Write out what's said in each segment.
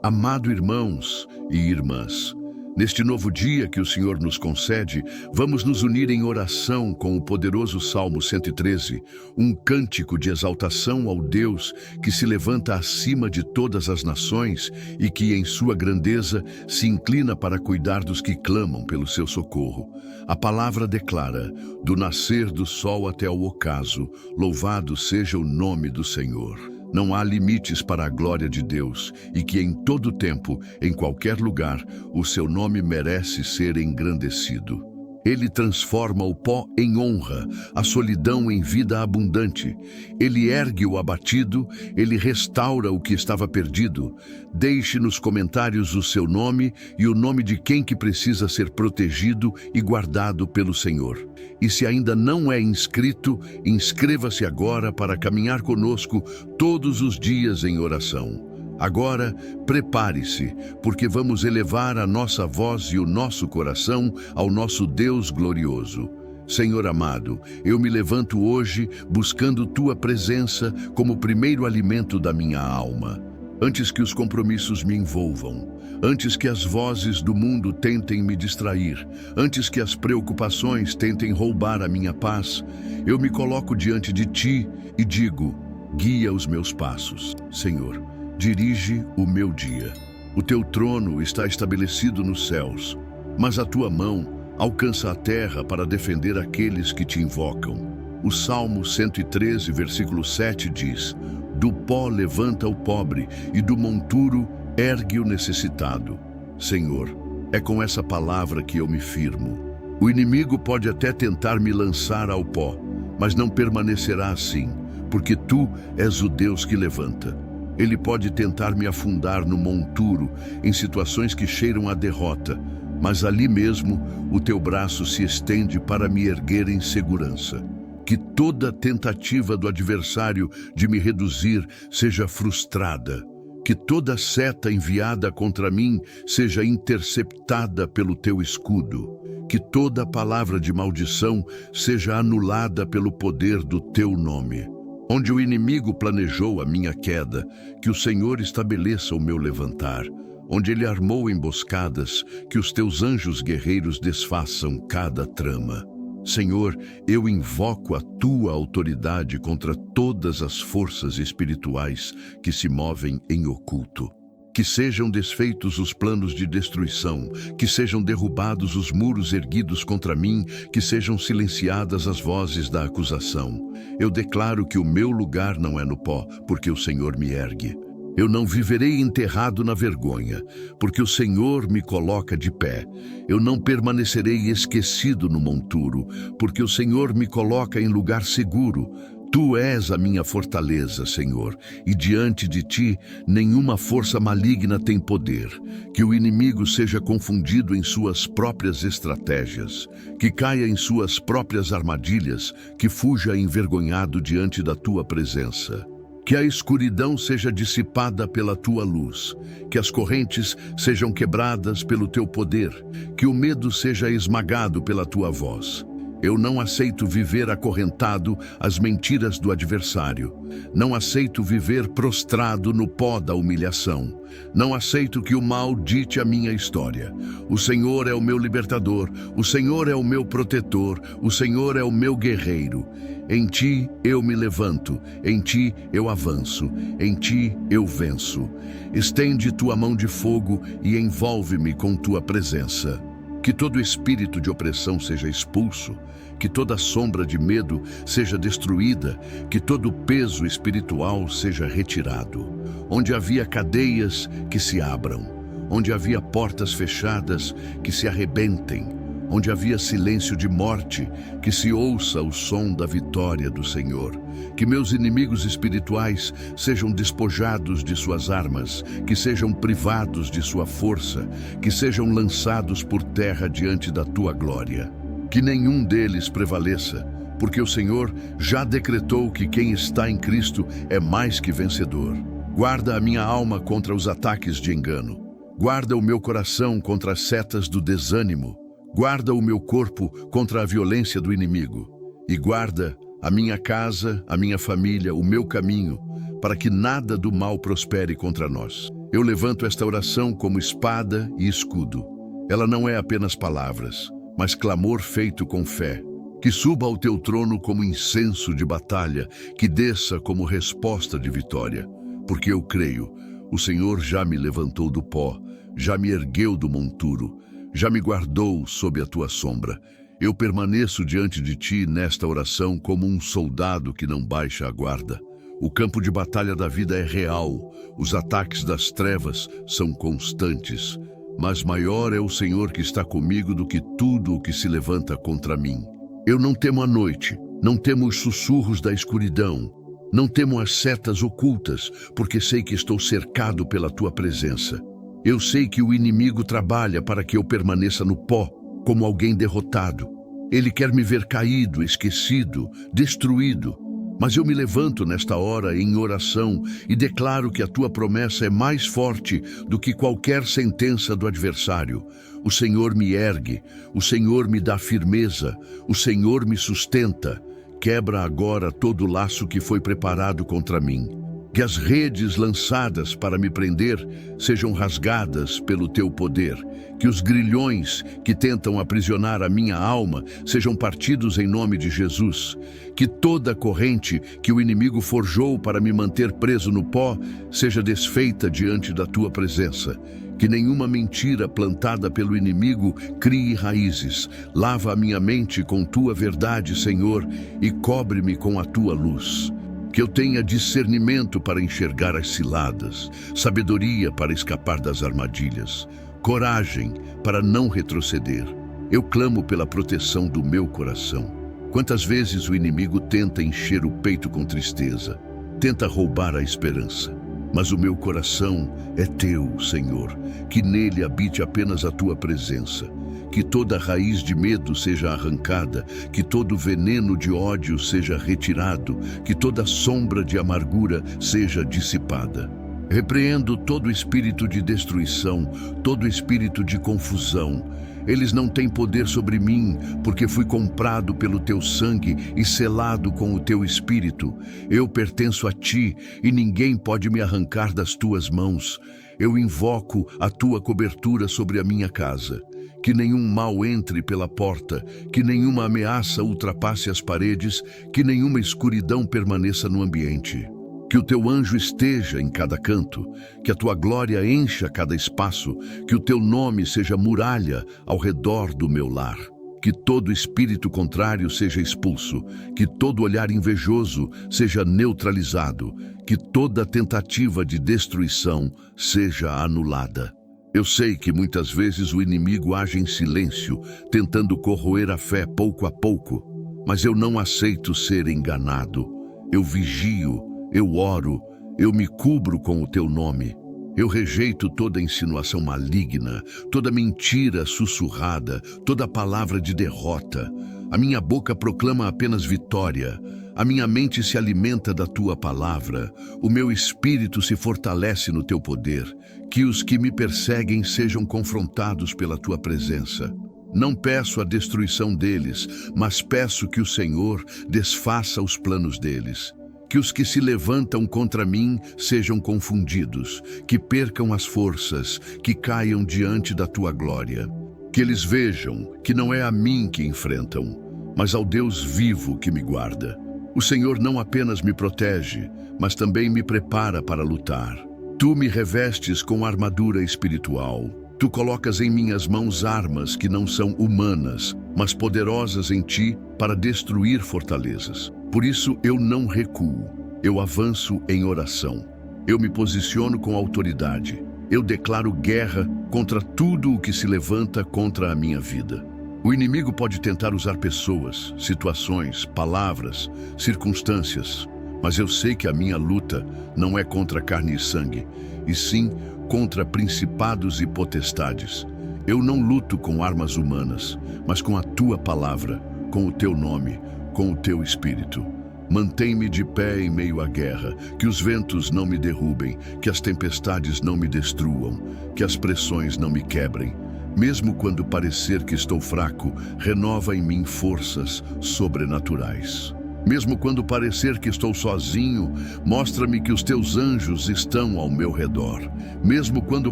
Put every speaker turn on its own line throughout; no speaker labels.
Amado irmãos e irmãs, neste novo dia que o Senhor nos concede, vamos nos unir em oração com o poderoso Salmo 113, um cântico de exaltação ao Deus que se levanta acima de todas as nações e que, em sua grandeza, se inclina para cuidar dos que clamam pelo seu socorro. A palavra declara: do nascer do sol até o ocaso, louvado seja o nome do Senhor. Não há limites para a glória de Deus e que em todo tempo, em qualquer lugar, o seu nome merece ser engrandecido. Ele transforma o pó em honra, a solidão em vida abundante. Ele ergue o abatido, ele restaura o que estava perdido. Deixe nos comentários o seu nome e o nome de quem que precisa ser protegido e guardado pelo Senhor. E se ainda não é inscrito, inscreva-se agora para caminhar conosco todos os dias em oração. Agora, prepare-se, porque vamos elevar a nossa voz e o nosso coração ao nosso Deus glorioso. Senhor amado, eu me levanto hoje buscando Tua presença como primeiro alimento da minha alma. Antes que os compromissos me envolvam, antes que as vozes do mundo tentem me distrair, antes que as preocupações tentem roubar a minha paz, eu me coloco diante de Ti e digo: guia os meus passos, Senhor. Dirige o meu dia. O teu trono está estabelecido nos céus, mas a tua mão alcança a terra para defender aqueles que te invocam. O Salmo 113, versículo 7 diz: do pó levanta o pobre e do monturo ergue o necessitado. Senhor, é com essa palavra que eu me firmo. O inimigo pode até tentar me lançar ao pó, mas não permanecerá assim, porque Tu és o Deus que levanta. Ele pode tentar me afundar no monturo, em situações que cheiram a derrota, mas ali mesmo o Teu braço se estende para me erguer em segurança. Que toda tentativa do adversário de me reduzir seja frustrada. Que toda seta enviada contra mim seja interceptada pelo Teu escudo. Que toda palavra de maldição seja anulada pelo poder do Teu nome. Onde o inimigo planejou a minha queda, que o Senhor estabeleça o meu levantar. Onde ele armou emboscadas, que os Teus anjos guerreiros desfaçam cada trama. Senhor, eu invoco a Tua autoridade contra todas as forças espirituais que se movem em oculto. Que sejam desfeitos os planos de destruição, que sejam derrubados os muros erguidos contra mim, que sejam silenciadas as vozes da acusação. Eu declaro que o meu lugar não é no pó, porque o Senhor me ergue. Eu não viverei enterrado na vergonha, porque o Senhor me coloca de pé. Eu não permanecerei esquecido no monturo, porque o Senhor me coloca em lugar seguro. Tu és a minha fortaleza, Senhor, e diante de Ti nenhuma força maligna tem poder. Que o inimigo seja confundido em suas próprias estratégias, que caia em suas próprias armadilhas, que fuja envergonhado diante da Tua presença. Que a escuridão seja dissipada pela Tua luz, que as correntes sejam quebradas pelo Teu poder, que o medo seja esmagado pela Tua voz. Eu não aceito viver acorrentado às mentiras do adversário. Não aceito viver prostrado no pó da humilhação. Não aceito que o mal dite a minha história. O Senhor é o meu libertador, o Senhor é o meu protetor, o Senhor é o meu guerreiro. Em Ti eu me levanto, em Ti eu avanço, em Ti eu venço. Estende Tua mão de fogo e envolve-me com Tua presença. Que todo espírito de opressão seja expulso, que toda sombra de medo seja destruída, que todo peso espiritual seja retirado. Onde havia cadeias, que se abram. Onde havia portas fechadas, que se arrebentem. Onde havia silêncio de morte, que se ouça o som da vitória do Senhor. Que meus inimigos espirituais sejam despojados de suas armas, que sejam privados de sua força, que sejam lançados por terra diante da Tua glória. Que nenhum deles prevaleça, porque o Senhor já decretou que quem está em Cristo é mais que vencedor. Guarda a minha alma contra os ataques de engano. Guarda o meu coração contra as setas do desânimo. Guarda o meu corpo contra a violência do inimigo. E guarda a minha casa, a minha família, o meu caminho, para que nada do mal prospere contra nós. Eu levanto esta oração como espada e escudo. Ela não é apenas palavras, mas clamor feito com fé. Que suba ao teu trono como incenso de batalha, que desça como resposta de vitória. Porque eu creio, o Senhor já me levantou do pó, já me ergueu do monturo, já me guardou sob a tua sombra. Eu permaneço diante de ti nesta oração como um soldado que não baixa a guarda. O campo de batalha da vida é real, os ataques das trevas são constantes, mas maior é o Senhor que está comigo do que tudo o que se levanta contra mim. Eu não temo a noite, não temo os sussurros da escuridão, não temo as setas ocultas, porque sei que estou cercado pela tua presença. Eu sei que o inimigo trabalha para que eu permaneça no pó, como alguém derrotado. Ele quer me ver caído, esquecido, destruído. Mas eu me levanto nesta hora em oração e declaro que a tua promessa é mais forte do que qualquer sentença do adversário. O Senhor me ergue, o Senhor me dá firmeza, o Senhor me sustenta. Quebra agora todo o laço que foi preparado contra mim. Que as redes lançadas para me prender sejam rasgadas pelo teu poder. Que os grilhões que tentam aprisionar a minha alma sejam partidos em nome de Jesus. Que toda corrente que o inimigo forjou para me manter preso no pó seja desfeita diante da tua presença. Que nenhuma mentira plantada pelo inimigo crie raízes. Lava a minha mente com tua verdade, Senhor, e cobre-me com a tua luz. Que eu tenha discernimento para enxergar as ciladas, sabedoria para escapar das armadilhas, coragem para não retroceder. Eu clamo pela proteção do meu coração. Quantas vezes o inimigo tenta encher o peito com tristeza, tenta roubar a esperança. Mas o meu coração é teu, Senhor, que nele habite apenas a tua presença. Que toda raiz de medo seja arrancada, que todo veneno de ódio seja retirado, que toda sombra de amargura seja dissipada. Repreendo todo espírito de destruição, todo espírito de confusão. Eles não têm poder sobre mim, porque fui comprado pelo teu sangue e selado com o teu espírito. Eu pertenço a ti e ninguém pode me arrancar das tuas mãos. Eu invoco a tua cobertura sobre a minha casa. Que nenhum mal entre pela porta, que nenhuma ameaça ultrapasse as paredes, que nenhuma escuridão permaneça no ambiente. Que o teu anjo esteja em cada canto, que a tua glória encha cada espaço, que o teu nome seja muralha ao redor do meu lar. Que todo espírito contrário seja expulso, que todo olhar invejoso seja neutralizado, que toda tentativa de destruição seja anulada. Eu sei que muitas vezes o inimigo age em silêncio, tentando corroer a fé pouco a pouco, mas eu não aceito ser enganado. Eu vigio, eu oro, eu me cubro com o teu nome. Eu rejeito toda insinuação maligna, toda mentira sussurrada, toda palavra de derrota. A minha boca proclama apenas vitória. A minha mente se alimenta da tua palavra. O meu espírito se fortalece no teu poder. Que os que me perseguem sejam confrontados pela tua presença. Não peço a destruição deles, mas peço que o Senhor desfaça os planos deles. Que os que se levantam contra mim sejam confundidos, que percam as forças, que caiam diante da tua glória. Que eles vejam que não é a mim que enfrentam, mas ao Deus vivo que me guarda. O Senhor não apenas me protege, mas também me prepara para lutar. Tu me revestes com armadura espiritual. Tu colocas em minhas mãos armas que não são humanas, mas poderosas em ti para destruir fortalezas. Por isso eu não recuo, eu avanço em oração. Eu me posiciono com autoridade. Eu declaro guerra contra tudo o que se levanta contra a minha vida. O inimigo pode tentar usar pessoas, situações, palavras, circunstâncias, mas eu sei que a minha luta não é contra carne e sangue, e sim contra principados e potestades. Eu não luto com armas humanas, mas com a tua palavra, com o teu nome, com o teu espírito. Mantém-me de pé em meio à guerra, que os ventos não me derrubem, que as tempestades não me destruam, que as pressões não me quebrem. Mesmo quando parecer que estou fraco, renova em mim forças sobrenaturais. Mesmo quando parecer que estou sozinho, mostra-me que os teus anjos estão ao meu redor. Mesmo quando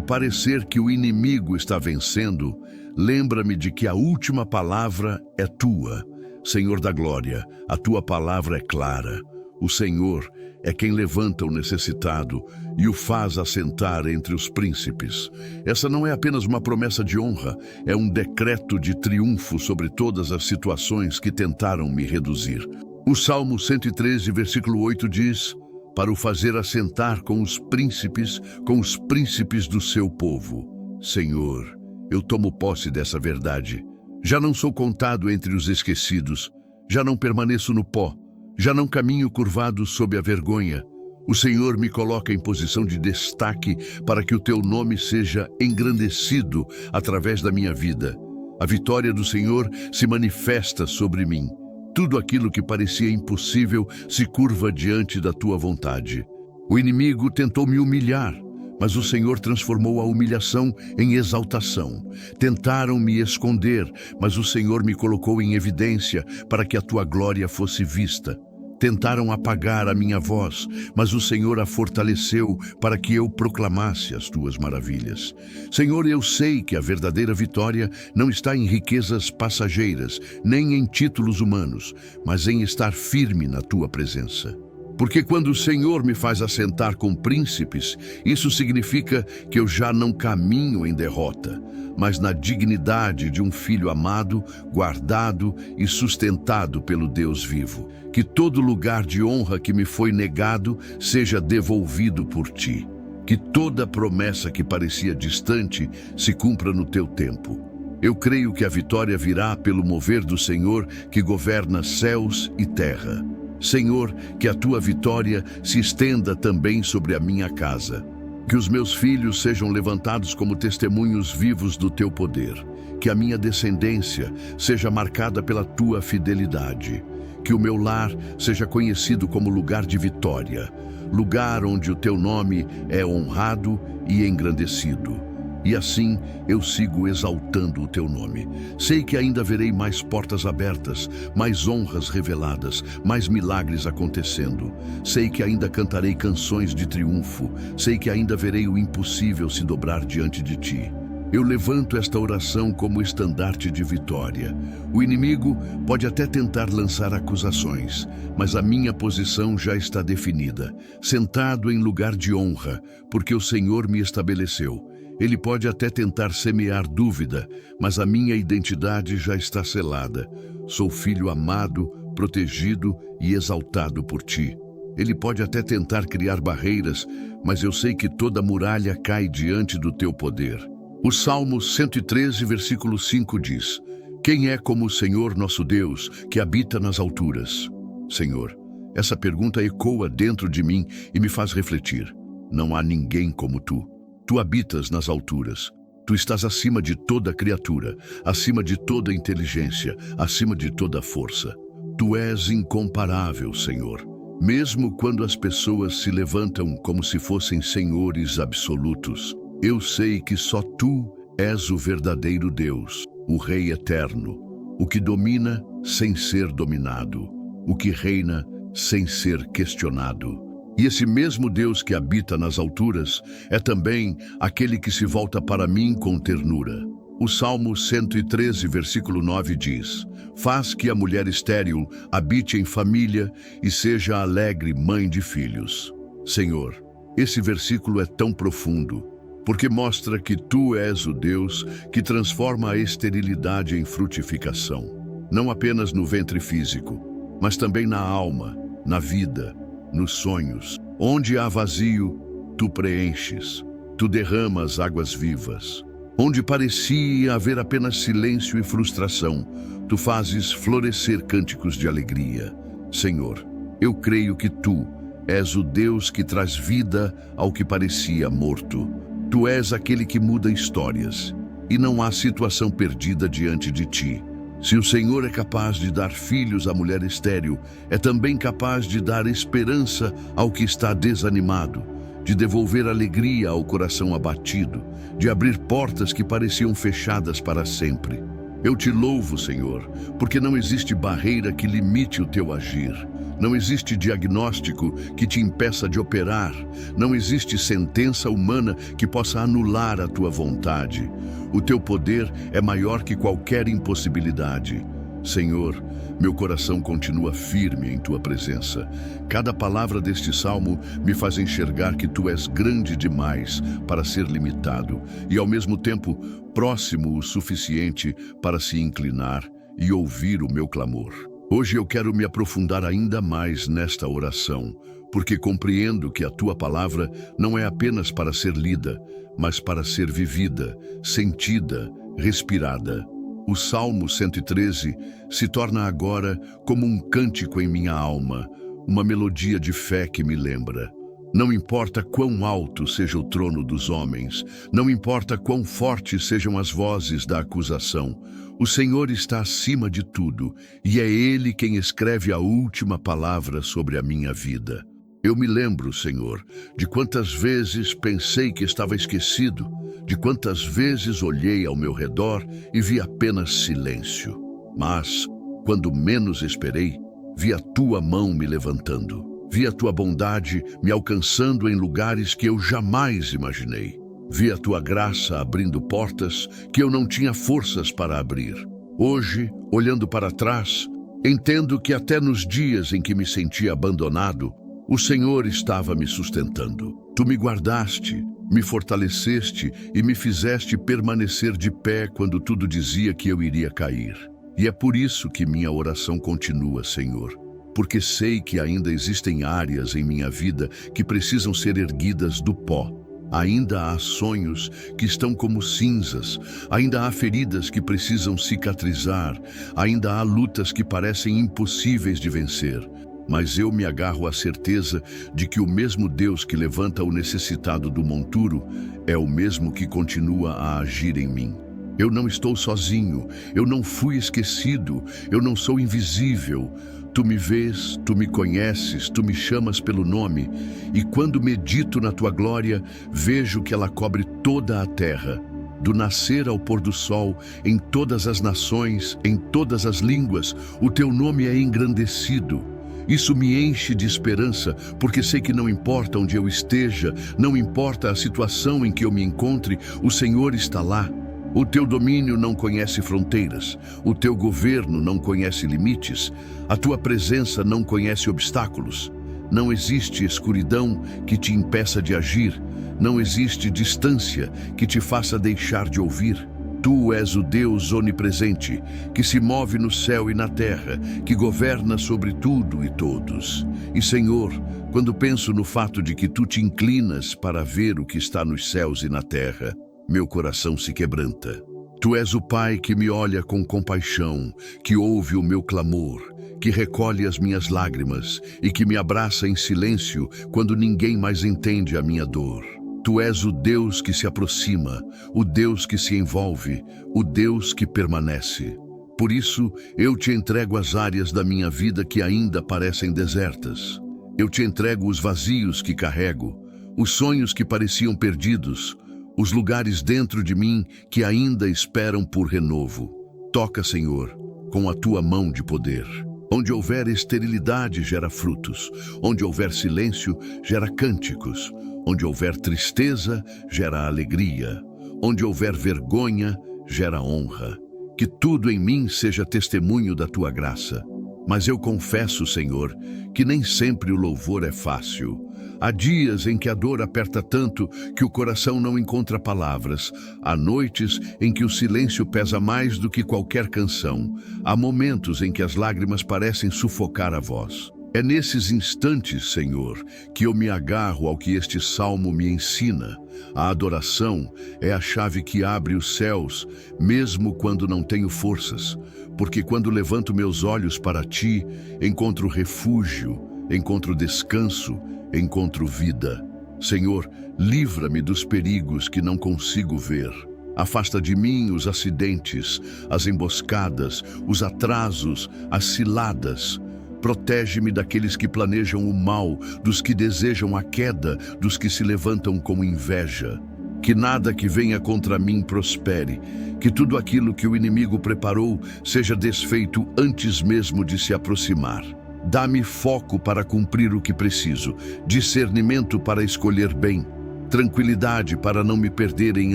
parecer que o inimigo está vencendo, lembra-me de que a última palavra é tua. Senhor da glória, a tua palavra é clara. O Senhor é quem levanta o necessitado e o faz assentar entre os príncipes. Essa não é apenas uma promessa de honra, é um decreto de triunfo sobre todas as situações que tentaram me reduzir. O Salmo 113, versículo 8 diz: para o fazer assentar com os príncipes do seu povo. Senhor, eu tomo posse dessa verdade. Já não sou contado entre os esquecidos, já não permaneço no pó, já não caminho curvado sob a vergonha. O Senhor me coloca em posição de destaque para que o teu nome seja engrandecido através da minha vida. A vitória do Senhor se manifesta sobre mim. Tudo aquilo que parecia impossível se curva diante da tua vontade. O inimigo tentou me humilhar, mas o Senhor transformou a humilhação em exaltação. Tentaram me esconder, mas o Senhor me colocou em evidência para que a tua glória fosse vista. Tentaram apagar a minha voz, mas o Senhor a fortaleceu para que eu proclamasse as tuas maravilhas. Senhor, eu sei que a verdadeira vitória não está em riquezas passageiras, nem em títulos humanos, mas em estar firme na tua presença. Porque quando o Senhor me faz assentar com príncipes, isso significa que eu já não caminho em derrota, mas na dignidade de um filho amado, guardado e sustentado pelo Deus vivo. Que todo lugar de honra que me foi negado seja devolvido por ti. Que toda promessa que parecia distante se cumpra no teu tempo. Eu creio que a vitória virá pelo mover do Senhor que governa céus e terra. Senhor, que a tua vitória se estenda também sobre a minha casa. Que os meus filhos sejam levantados como testemunhos vivos do teu poder. Que a minha descendência seja marcada pela tua fidelidade. Que o meu lar seja conhecido como lugar de vitória, lugar onde o teu nome é honrado e engrandecido. E assim eu sigo exaltando o teu nome. Sei que ainda verei mais portas abertas, mais honras reveladas, mais milagres acontecendo. Sei que ainda cantarei canções de triunfo. Sei que ainda verei o impossível se dobrar diante de ti. Eu levanto esta oração como estandarte de vitória. O inimigo pode até tentar lançar acusações, mas a minha posição já está definida, sentado em lugar de honra, porque o Senhor me estabeleceu. Ele pode até tentar semear dúvida, mas a minha identidade já está selada. Sou filho amado, protegido e exaltado por ti. Ele pode até tentar criar barreiras, mas eu sei que toda muralha cai diante do teu poder. O Salmo 113, versículo 5 diz: quem é como o Senhor nosso Deus, que habita nas alturas? Senhor, essa pergunta ecoa dentro de mim e me faz refletir. Não há ninguém como tu. Tu habitas nas alturas. Tu estás acima de toda criatura, acima de toda inteligência, acima de toda força. Tu és incomparável, Senhor. Mesmo quando as pessoas se levantam como se fossem senhores absolutos, eu sei que só tu és o verdadeiro Deus, o Rei eterno, o que domina sem ser dominado, o que reina sem ser questionado. E esse mesmo Deus que habita nas alturas é também aquele que se volta para mim com ternura. O Salmo 113, versículo 9 diz: faz que a mulher estéril habite em família e seja alegre mãe de filhos. Senhor, esse versículo é tão profundo, porque mostra que tu és o Deus que transforma a esterilidade em frutificação, não apenas no ventre físico, mas também na alma, na vida, nos sonhos. Onde há vazio, tu preenches, tu derramas águas vivas. Onde parecia haver apenas silêncio e frustração, tu fazes florescer cânticos de alegria. Senhor, eu creio que tu és o Deus que traz vida ao que parecia morto. Tu és aquele que muda histórias, e não há situação perdida diante de ti. Se o Senhor é capaz de dar filhos à mulher estéril, é também capaz de dar esperança ao que está desanimado, de devolver alegria ao coração abatido, de abrir portas que pareciam fechadas para sempre. Eu te louvo, Senhor, porque não existe barreira que limite o teu agir. Não existe diagnóstico que te impeça de operar. Não existe sentença humana que possa anular a tua vontade. O teu poder é maior que qualquer impossibilidade. Senhor, meu coração continua firme em tua presença. Cada palavra deste salmo me faz enxergar que tu és grande demais para ser limitado e, ao mesmo tempo, próximo o suficiente para se inclinar e ouvir o meu clamor. Hoje eu quero me aprofundar ainda mais nesta oração, porque compreendo que a tua palavra não é apenas para ser lida, mas para ser vivida, sentida, respirada. O Salmo 113 se torna agora como um cântico em minha alma, uma melodia de fé que me lembra. Não importa quão alto seja o trono dos homens, não importa quão fortes sejam as vozes da acusação, o Senhor está acima de tudo e é Ele quem escreve a última palavra sobre a minha vida. Eu me lembro, Senhor, de quantas vezes pensei que estava esquecido, de quantas vezes olhei ao meu redor e vi apenas silêncio. Mas, quando menos esperei, vi a tua mão me levantando. Vi a tua bondade me alcançando em lugares que eu jamais imaginei. Vi a tua graça abrindo portas que eu não tinha forças para abrir. Hoje, olhando para trás, entendo que até nos dias em que me sentia abandonado, o Senhor estava me sustentando. Tu me guardaste, me fortaleceste e me fizeste permanecer de pé quando tudo dizia que eu iria cair. E é por isso que minha oração continua, Senhor, porque sei que ainda existem áreas em minha vida que precisam ser erguidas do pó. Ainda há sonhos que estão como cinzas, ainda há feridas que precisam cicatrizar, ainda há lutas que parecem impossíveis de vencer. Mas eu me agarro à certeza de que o mesmo Deus que levanta o necessitado do monturo é o mesmo que continua a agir em mim. Eu não estou sozinho, eu não fui esquecido, eu não sou invisível. Tu me vês, tu me conheces, tu me chamas pelo nome, e quando medito na tua glória, vejo que ela cobre toda a terra. Do nascer ao pôr do sol, em todas as nações, em todas as línguas, o teu nome é engrandecido. Isso me enche de esperança, porque sei que não importa onde eu esteja, não importa a situação em que eu me encontre, o Senhor está lá. O teu domínio não conhece fronteiras, o teu governo não conhece limites, a tua presença não conhece obstáculos. Não existe escuridão que te impeça de agir, não existe distância que te faça deixar de ouvir. Tu és o Deus onipresente, que se move no céu e na terra, que governa sobre tudo e todos. E, Senhor, quando penso no fato de que tu te inclinas para ver o que está nos céus e na terra, meu coração se quebranta. Tu és o Pai que me olha com compaixão, que ouve o meu clamor, que recolhe as minhas lágrimas e que me abraça em silêncio quando ninguém mais entende a minha dor. Tu és o Deus que se aproxima, o Deus que se envolve, o Deus que permanece. Por isso, eu te entrego as áreas da minha vida que ainda parecem desertas. Eu te entrego os vazios que carrego, os sonhos que pareciam perdidos, os lugares dentro de mim que ainda esperam por renovo. Toca, Senhor, com a tua mão de poder. Onde houver esterilidade, gera frutos. Onde houver silêncio, gera cânticos. Onde houver tristeza, gera alegria. Onde houver vergonha, gera honra. Que tudo em mim seja testemunho da tua graça. Mas eu confesso, Senhor, que nem sempre o louvor é fácil. Há dias em que a dor aperta tanto que o coração não encontra palavras. Há noites em que o silêncio pesa mais do que qualquer canção. Há momentos em que as lágrimas parecem sufocar a voz. É nesses instantes, Senhor, que eu me agarro ao que este salmo me ensina. A adoração é a chave que abre os céus, mesmo quando não tenho forças. Porque quando levanto meus olhos para ti, encontro refúgio, encontro descanso, encontro vida. Senhor, livra-me dos perigos que não consigo ver. Afasta de mim os acidentes, as emboscadas, os atrasos, as ciladas. Protege-me daqueles que planejam o mal, dos que desejam a queda, dos que se levantam com inveja. Que nada que venha contra mim prospere, que tudo aquilo que o inimigo preparou seja desfeito antes mesmo de se aproximar. Dá-me foco para cumprir o que preciso, discernimento para escolher bem, tranquilidade para não me perder em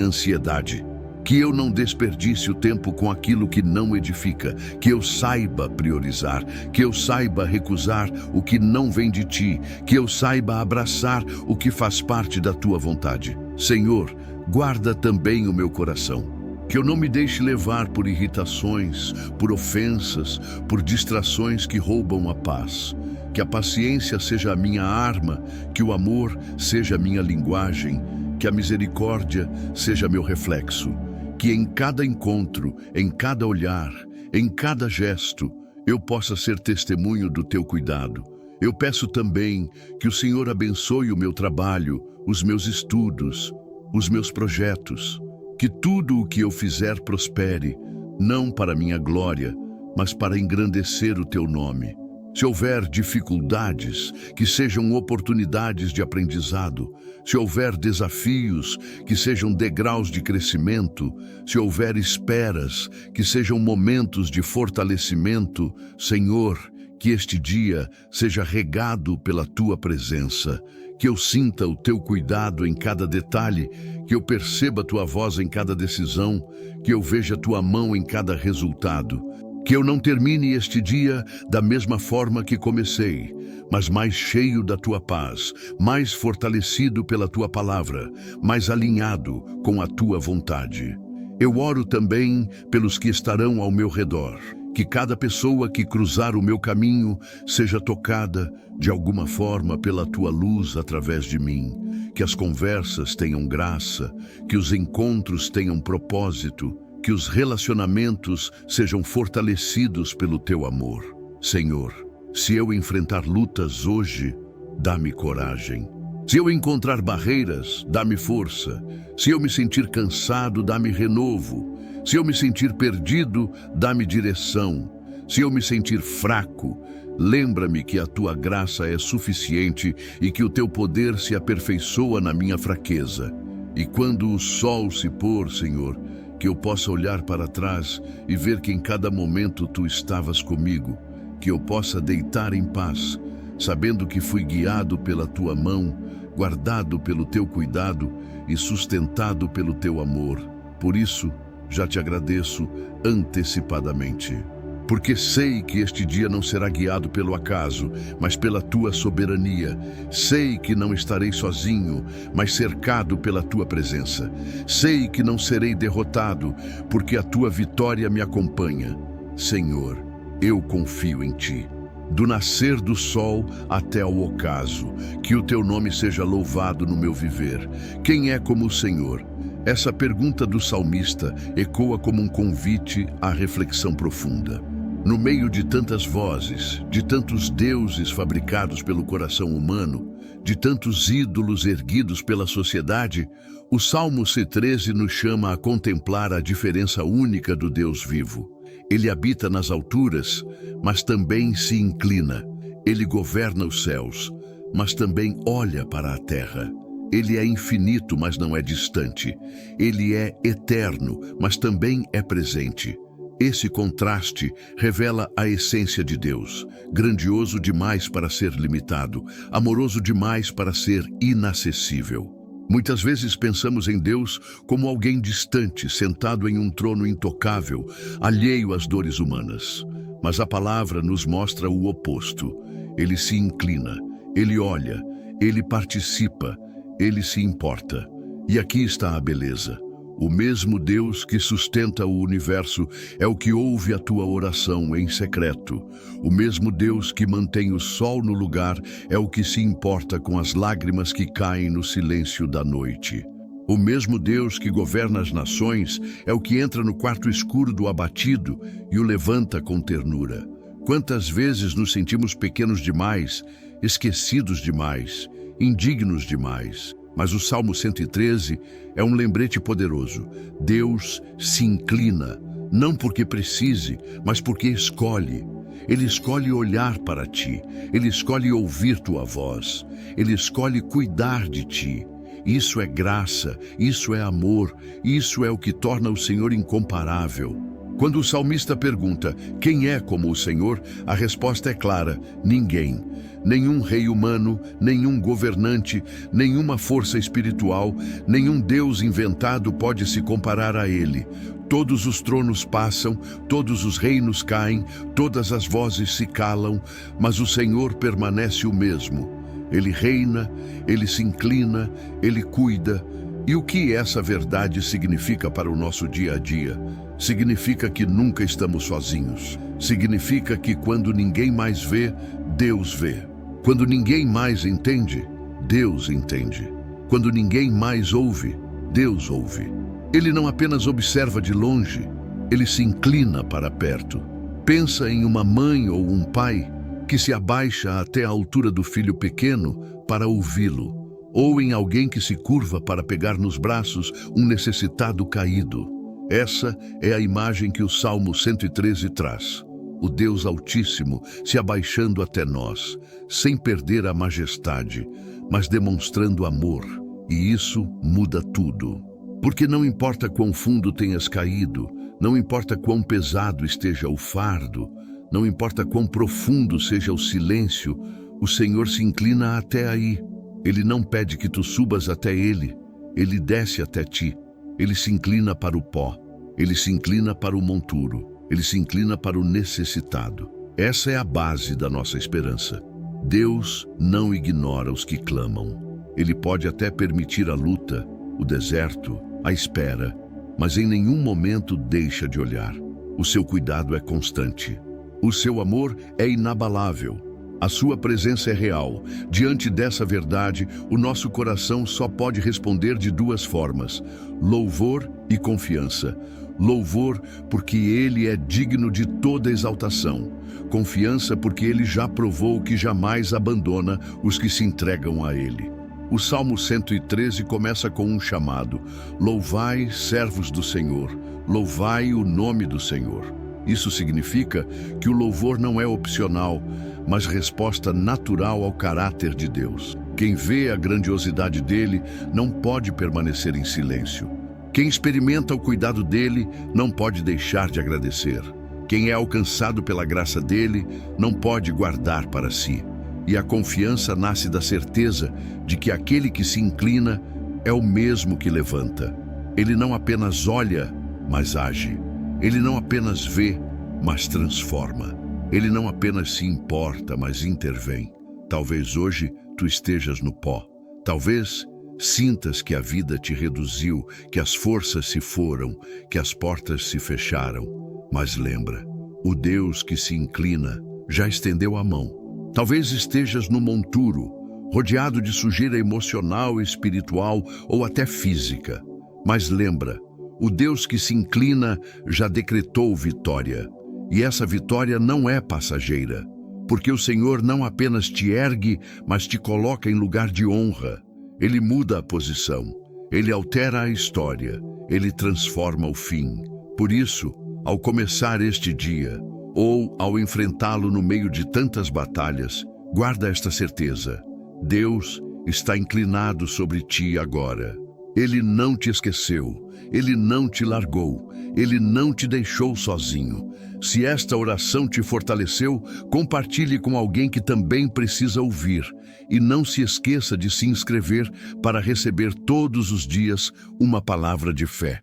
ansiedade. Que eu não desperdice o tempo com aquilo que não edifica, que eu saiba priorizar, que eu saiba recusar o que não vem de ti, que eu saiba abraçar o que faz parte da tua vontade. Senhor, guarda também o meu coração. Que eu não me deixe levar por irritações, por ofensas, por distrações que roubam a paz. Que a paciência seja a minha arma, que o amor seja a minha linguagem, que a misericórdia seja meu reflexo. Que em cada encontro, em cada olhar, em cada gesto, eu possa ser testemunho do teu cuidado. Eu peço também que o Senhor abençoe o meu trabalho, os meus estudos, os meus projetos. Que tudo o que eu fizer prospere, não para minha glória, mas para engrandecer o teu nome. Se houver dificuldades, que sejam oportunidades de aprendizado. Se houver desafios, que sejam degraus de crescimento. Se houver esperas, que sejam momentos de fortalecimento. Senhor, que este dia seja regado pela tua presença. Que eu sinta o teu cuidado em cada detalhe, que eu perceba a tua voz em cada decisão, que eu veja a tua mão em cada resultado. Que eu não termine este dia da mesma forma que comecei, mas mais cheio da tua paz, mais fortalecido pela tua palavra, mais alinhado com a tua vontade. Eu oro também pelos que estarão ao meu redor. Que cada pessoa que cruzar o meu caminho seja tocada de alguma forma pela tua luz através de mim. Que as conversas tenham graça, que os encontros tenham propósito, que os relacionamentos sejam fortalecidos pelo teu amor. Senhor, se eu enfrentar lutas hoje, dá-me coragem. Se eu encontrar barreiras, dá-me força. Se eu me sentir cansado, dá-me renovo. Se eu me sentir perdido, dá-me direção. Se eu me sentir fraco, lembra-me que a tua graça é suficiente e que o teu poder se aperfeiçoa na minha fraqueza. E quando o sol se pôr, Senhor, que eu possa olhar para trás e ver que em cada momento tu estavas comigo, que eu possa deitar em paz, sabendo que fui guiado pela tua mão, guardado pelo teu cuidado e sustentado pelo teu amor. Por isso, já te agradeço antecipadamente, porque sei que este dia não será guiado pelo acaso, mas pela tua soberania. Sei que não estarei sozinho, mas cercado pela tua presença. Sei que não serei derrotado, porque a tua vitória me acompanha. Senhor, eu confio em ti. Do nascer do sol até ao ocaso, que o teu nome seja louvado no meu viver. Quem é como o Senhor? Essa pergunta do salmista ecoa como um convite à reflexão profunda. No meio de tantas vozes, de tantos deuses fabricados pelo coração humano, de tantos ídolos erguidos pela sociedade, o Salmo C13 nos chama a contemplar a diferença única do Deus vivo. Ele habita nas alturas, mas também se inclina. Ele governa os céus, mas também olha para a terra. Ele é infinito, mas não é distante. Ele é eterno, mas também é presente. Esse contraste revela a essência de Deus, grandioso demais para ser limitado, amoroso demais para ser inacessível. Muitas vezes pensamos em Deus como alguém distante, sentado em um trono intocável, alheio às dores humanas. Mas a palavra nos mostra o oposto. Ele se inclina, ele olha, ele participa, ele se importa. E aqui está a beleza. O mesmo Deus que sustenta o universo é o que ouve a tua oração em secreto. O mesmo Deus que mantém o sol no lugar é o que se importa com as lágrimas que caem no silêncio da noite. O mesmo Deus que governa as nações é o que entra no quarto escuro do abatido e o levanta com ternura. Quantas vezes nos sentimos pequenos demais, esquecidos demais, indignos demais. Mas o Salmo 113 é um lembrete poderoso. Deus se inclina, não porque precise, mas porque escolhe. Ele escolhe olhar para ti, ele escolhe ouvir tua voz, ele escolhe cuidar de ti. Isso é graça, isso é amor, isso é o que torna o Senhor incomparável. Quando o salmista pergunta, quem é como o Senhor? A resposta é clara, ninguém. Nenhum rei humano, nenhum governante, nenhuma força espiritual, nenhum Deus inventado pode se comparar a ele. Todos os tronos passam, todos os reinos caem, todas as vozes se calam, mas o Senhor permanece o mesmo. Ele reina, ele se inclina, ele cuida. E o que essa verdade significa para o nosso dia a dia? Significa que nunca estamos sozinhos. Significa que quando ninguém mais vê, Deus vê. Quando ninguém mais entende, Deus entende. Quando ninguém mais ouve, Deus ouve. Ele não apenas observa de longe, ele se inclina para perto. Pensa em uma mãe ou um pai que se abaixa até a altura do filho pequeno para ouvi-lo, ou em alguém que se curva para pegar nos braços um necessitado caído. Essa é a imagem que o Salmo 113 traz. O Deus Altíssimo se abaixando até nós, sem perder a majestade, mas demonstrando amor. E isso muda tudo. Porque não importa quão fundo tenhas caído, não importa quão pesado esteja o fardo, não importa quão profundo seja o silêncio, o Senhor se inclina até aí. Ele não pede que tu subas até Ele, Ele desce até ti. Ele se inclina para o pó, Ele se inclina para o monturo, Ele se inclina para o necessitado. Essa é a base da nossa esperança. Deus não ignora os que clamam. Ele pode até permitir a luta, o deserto, a espera, mas em nenhum momento deixa de olhar. O seu cuidado é constante. O seu amor é inabalável. A sua presença é real. Diante dessa verdade, o nosso coração só pode responder de duas formas: louvor e confiança. Louvor porque Ele é digno de toda exaltação. Confiança porque Ele já provou que jamais abandona os que se entregam a Ele. O Salmo 113 começa com um chamado: louvai, servos do Senhor, louvai o nome do Senhor. Isso significa que o louvor não é opcional, mas resposta natural ao caráter de Deus. Quem vê a grandiosidade dele não pode permanecer em silêncio. Quem experimenta o cuidado dele não pode deixar de agradecer. Quem é alcançado pela graça dele não pode guardar para si. E a confiança nasce da certeza de que aquele que se inclina é o mesmo que levanta. Ele não apenas olha, mas age. Ele não apenas vê, mas transforma. Ele não apenas se importa, mas intervém. Talvez hoje tu estejas no pó. Talvez sintas que a vida te reduziu, que as forças se foram, que as portas se fecharam. Mas lembra, o Deus que se inclina já estendeu a mão. Talvez estejas no monturo, rodeado de sujeira emocional, espiritual ou até física. Mas lembra, o Deus que se inclina já decretou vitória. E essa vitória não é passageira, porque o Senhor não apenas te ergue, mas te coloca em lugar de honra. Ele muda a posição, Ele altera a história, Ele transforma o fim. Por isso, ao começar este dia, ou ao enfrentá-lo no meio de tantas batalhas, guarda esta certeza: Deus está inclinado sobre ti agora. Ele não te esqueceu, Ele não te largou, Ele não te deixou sozinho. Se esta oração te fortaleceu, compartilhe com alguém que também precisa ouvir. E não se esqueça de se inscrever para receber todos os dias uma palavra de fé.